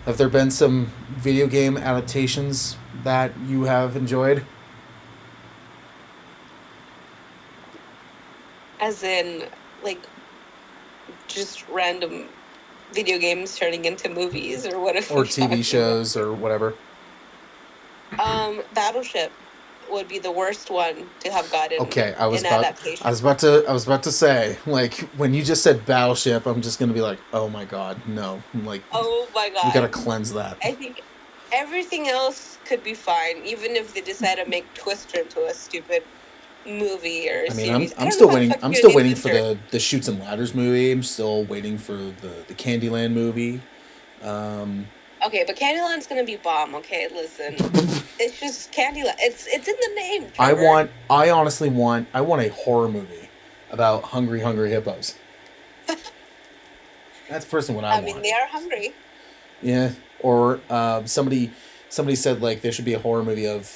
Have there been some video game adaptations that you have enjoyed? As in, like, just random video games turning into movies, or what are we Or TV talking about shows here? or whatever? Battleship would be the worst one to have gotten Okay, an adaptation. I was about to say, like, when you just said Battleship, I'm just gonna be like, oh my god, no. Like, Oh my we gotta god. cleanse that. I think everything else could be fine, even if they decide to make Twister into a stupid movie or a I mean, I'm series. I I'm don't know still how the waiting. fuck I'm you're gonna still name waiting for Twister. the Shoots and Ladders movie. I'm still waiting for the Candyland movie. Um, Okay, but Candyland's gonna be bomb. Okay, listen, it's just Candyland. It's in the name, I Trevor. want. I honestly want. I want a horror movie about hungry hippos. That's personally what I I mean, want. they are hungry. Yeah. Or somebody said like there should be a horror movie of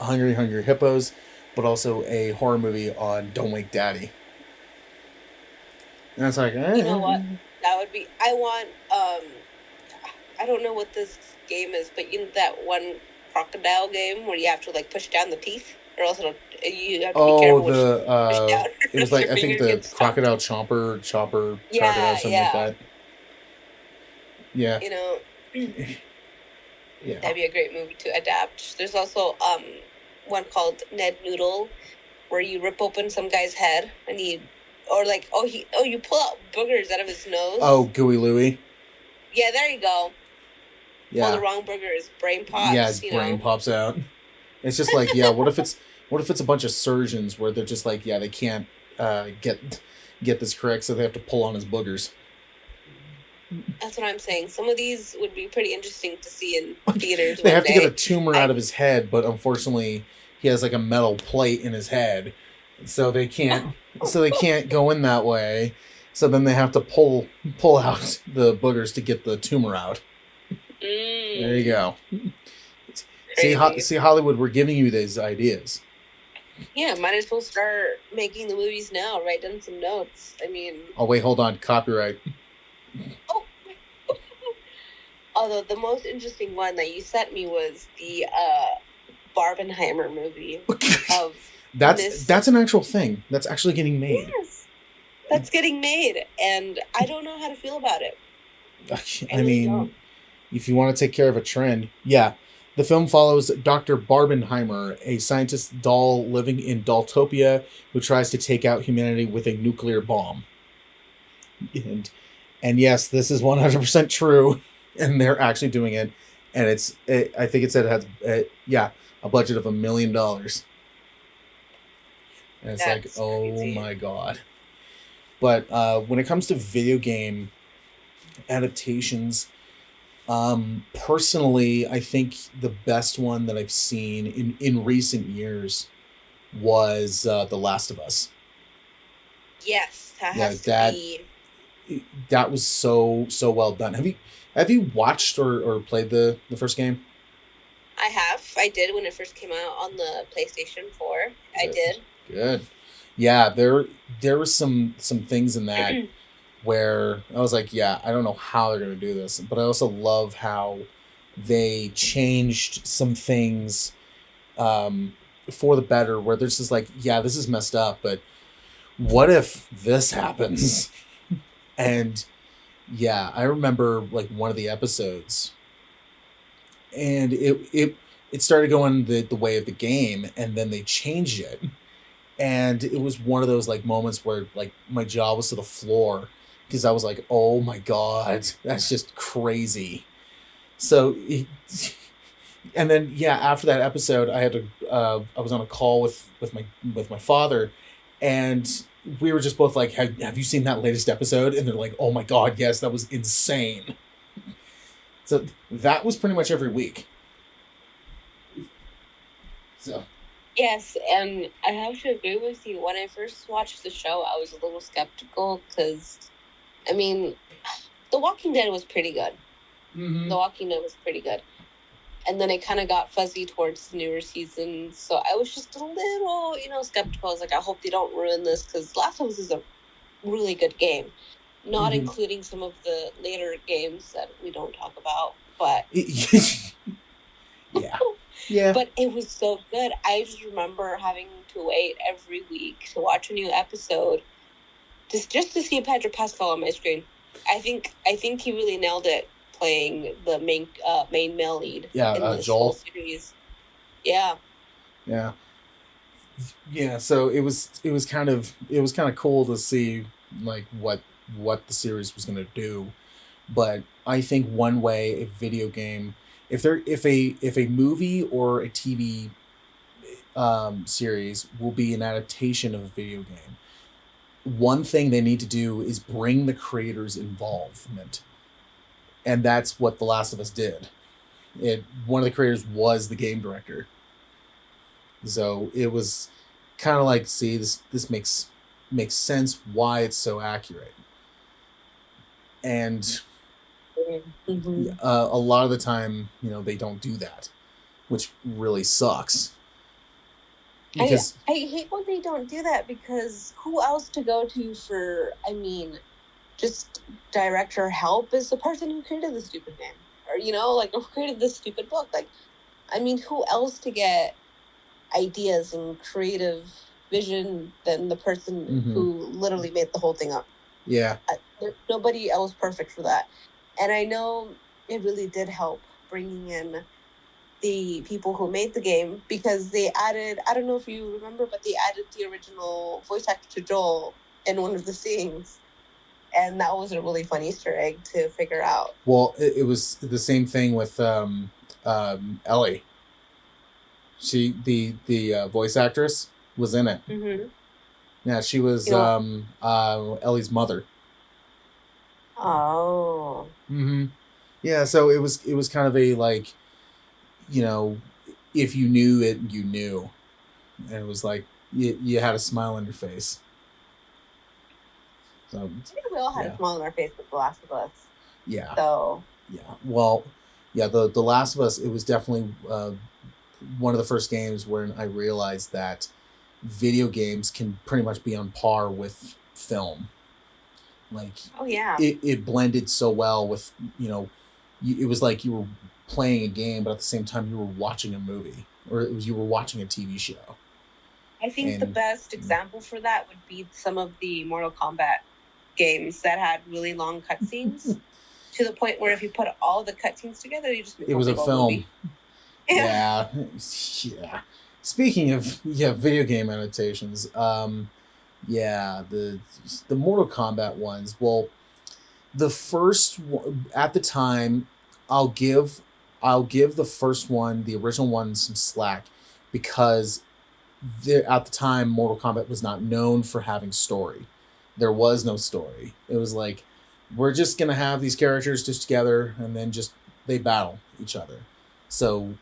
hungry hippos, but also a horror movie on Don't Wake Daddy. And it's like, You know what? That would be. I want. I don't know what this game is, but you know that one crocodile game where you have to like push down the teeth, or else you have to be oh careful which the push down, it was else like your I think finger the gets chopped. crocodile chopper crocodile Yeah, something like yeah. that. Yeah, You know, yeah. that'd be a great movie to adapt. There's also one called Ned Noodle, where you rip open some guy's head and or like you pull out boogers out of his Oh, nose. Gooey Louie. Yeah, there you go. Pull the Yeah, wrong booger, his brain yeah. His pops. brain pops out. It's just like, yeah. What if it's a bunch of surgeons where they're just like, yeah, they can't get this correct, so they have to pull on his boogers. That's what I'm saying. Some of these would be pretty interesting to see in theaters They one have to get a day. tumor out I of his head, but unfortunately, he has like a metal plate in his head, so they can't. So they can't go in that way. So then they have to pull out the boogers to get the tumor out. There you mm, go. crazy. See Hollywood. We're giving you these ideas. Yeah, might as well start making the movies now. Write down some notes. I mean, Oh wait, hold on. Copyright. oh, although the most interesting one that you sent me was the Barbenheimer movie of Miss. That's an actual thing. That's actually getting made. Yes, that's getting made, and I don't know how to feel about it. I I really mean, don't. if you want to take care of a trend, yeah. The film follows Dr. Barbenheimer, a scientist doll living in Dolltopia who tries to take out humanity with a nuclear bomb. And and yes, this is 100% true, and they're actually doing it. And I think it said it has, yeah, a budget of $1 million. And it's like, That's oh crazy. my god. But when it comes to video game adaptations, personally, I think the best one that I've seen in recent years was The Last of Us. Yes, that Yeah, has to be. that was so well done. Have you watched or played the first game? I have. I did when it first came out on the PlayStation 4. I Good, did. good. Yeah, there were some things in that where I was like, yeah, I don't know how they're gonna do this, but I also love how they changed some things um, for the better. Where there's just like, yeah, this is messed up, but what if this happens? And yeah, I remember like one of the episodes, and it started going the way of the game, and then they changed it, and it was one of those like moments where like my jaw was to the floor because I was like, oh my god, that's just crazy. So, and then yeah, after that episode, I had to. I was on a call with my father, and we were just both like, have you seen that latest episode? And they're like, oh my god, yes, that was insane. So that was pretty much every week. So Yes, and I have to agree with you. When I first watched the show, I was a little skeptical because, I mean, The Walking Dead was pretty good. mm-hmm. The Walking Dead was pretty good. And then it kind of got fuzzy towards the newer seasons. So I was just a little, skeptical. I was like, I hope they don't ruin this because Last of Us is a really good game. not including some of the later games that we don't talk about. But yeah, yeah. But it was so good. I just remember having to wait every week to watch a new episode, just to see Pedro Pascal on my screen. I think he really nailed it playing the main male lead in this Joel. whole series. Yeah. So it was kind of cool to see like what the series was going to do. But I think one way a video game, if a movie or a TV series will be an adaptation of a video game, one thing they need to do is bring the creators' involvement, and that's what The Last of Us did. One of the creators was the game director, so it was kind of like, see, this makes sense why it's so accurate. And a lot of the time, they don't do that, which really sucks. Because I hate when they don't do that, because who else to go to for, just director help is the person who created the stupid game, or who created this stupid book. Who else to get ideas and creative vision than the person who literally made the whole thing up? Yeah. There's nobody else perfect for that. And I know it really did help bringing in the people who made the game, because they added, I don't know if you remember, but they added the original voice actor to Joel in one of the scenes. And that was a really fun Easter egg to figure out. Well, it was the same thing with Ellie. She, the voice actress, was in it. Yeah, she was Ellie's mother. Oh. Yeah, so it was kind of a, like, if you knew it, you knew. And it was like, you had a smile on your face. So, I think we all had a smile on our face with The Last of Us. Yeah. So. Yeah. Well, yeah, the Last of Us, it was definitely one of the first games where I realized that video games can pretty much be on par with film. Like, oh yeah, it blended so well with, it was like you were playing a game, but at the same time you were watching a movie, or you were watching a TV show. I think the best example for that would be some of the Mortal Kombat games that had really long cutscenes, to the point where if you put all the cutscenes together, you just make it was a film. Movie. Yeah. Speaking of video game adaptations, the Mortal Kombat ones. Well, the first one, at the time, I'll give the first one, the original one, some slack, because at the time Mortal Kombat was not known for having story. There was no story. It was like, we're just gonna have these characters just together, and then just they battle each other. So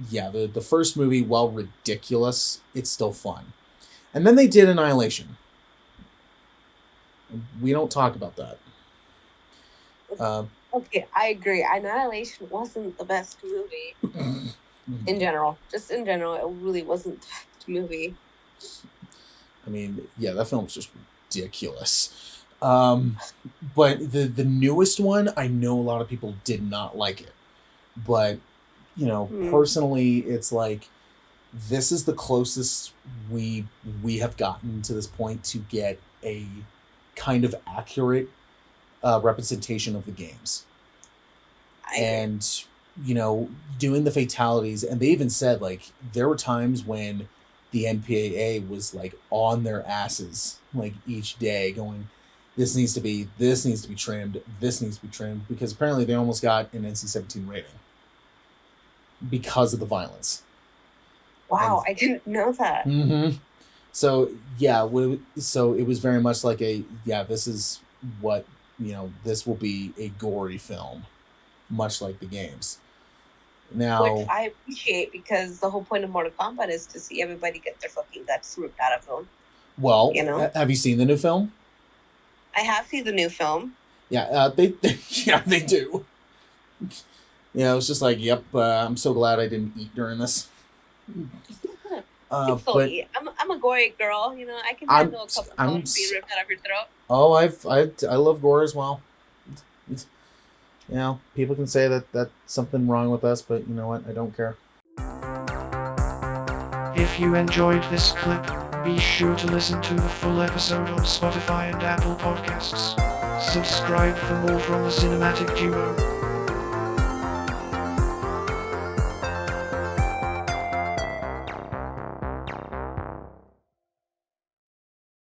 yeah, the first movie, while ridiculous, it's still fun. And then they did Annihilation. We don't talk about that. Okay, I agree. Annihilation wasn't the best movie. In general. Just in general, it really wasn't the best movie. That film's just ridiculous. But the newest one, I know a lot of people did not like it. But, personally, it's like, this is the closest we have gotten to this point to get a kind of accurate representation of the games. And, doing the fatalities. And they even said, like, there were times when the MPAA was, like, on their asses, like, each day, going, this needs to be trimmed, because apparently they almost got an NC-17 rating because of the violence. Wow, I didn't know that. So, yeah, so it was very much like this is what, this will be a gory film, much like the games. Now, which I appreciate, because the whole point of Mortal Kombat is to see everybody get their fucking guts ripped out of them. Well, have you seen the new film? I have seen the new film. Yeah, they do. Yeah, it was just like, yep, I'm so glad I didn't eat during this. But Thankfully, I'm a gory girl. You know, I can handle a couple bones being ripped out of your throat. Oh, I love gore as well. You know, people can say that that's something wrong with us, but you know what? I don't care. If you enjoyed this clip, be sure to listen to the full episode on Spotify and Apple Podcasts. Subscribe for more from the cinematic duo.